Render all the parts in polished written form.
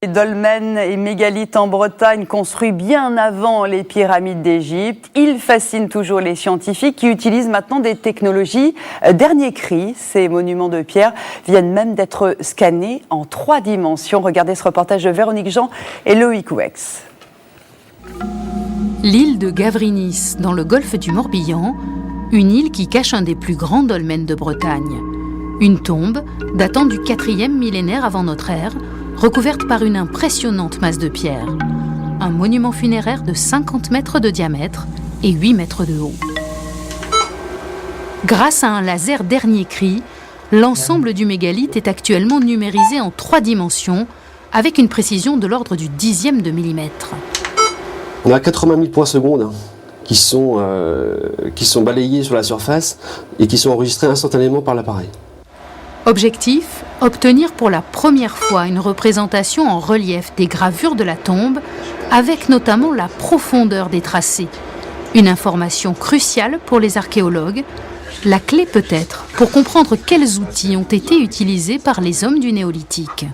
Les dolmens et mégalithes en Bretagne, construits bien avant les pyramides d'Égypte, ils fascinent toujours les scientifiques qui utilisent maintenant des technologies dernier cri. Ces monuments de pierre viennent même d'être scannés en 3 dimensions. Regardez ce reportage de Véronique Jean et Loïc Ouex. L'île de Gavrinis, dans le golfe du Morbihan, une île qui cache un des plus grands dolmens de Bretagne. Une tombe datant du 4e millénaire avant notre ère, recouverte par une impressionnante masse de pierre. Un monument funéraire de 50 mètres de diamètre et 8 mètres de haut. Grâce à un laser dernier cri, l'ensemble du mégalithe est actuellement numérisé en 3 dimensions, avec une précision de l'ordre du 10e de millimètre. On a 80 000 points secondes qui sont balayés sur la surface et qui sont enregistrés instantanément par l'appareil. Objectif, obtenir pour la première fois une représentation en relief des gravures de la tombe, avec notamment la profondeur des tracés. Une information cruciale pour les archéologues, la clé peut-être pour comprendre quels outils ont été utilisés par les hommes du néolithique.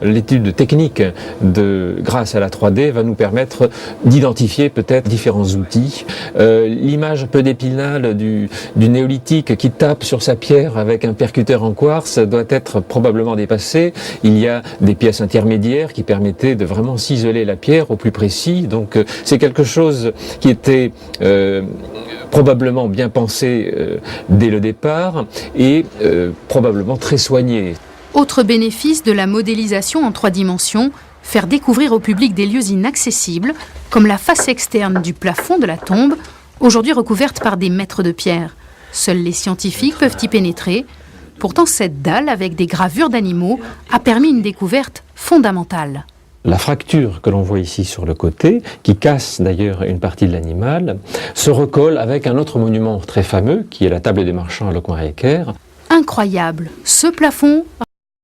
L'étude technique grâce à la 3D va nous permettre d'identifier peut-être différents outils. L'image un peu d'Épinal du néolithique qui tape sur sa pierre avec un percuteur en quartz doit être probablement dépassée. Il y a des pièces intermédiaires qui permettaient de vraiment ciseler la pierre au plus précis. Donc c'est quelque chose qui était probablement bien pensé dès le départ et probablement très soigné. Autre bénéfice de la modélisation en 3 dimensions, faire découvrir au public des lieux inaccessibles, comme la face externe du plafond de la tombe, aujourd'hui recouverte par des mètres de pierre. Seuls les scientifiques peuvent y pénétrer. Pourtant, cette dalle avec des gravures d'animaux a permis une découverte fondamentale. La fracture que l'on voit ici sur le côté, qui casse d'ailleurs une partie de l'animal, se recolle avec un autre monument très fameux, qui est la table des marchands à Locmaer-Ecker. Incroyable, ce plafond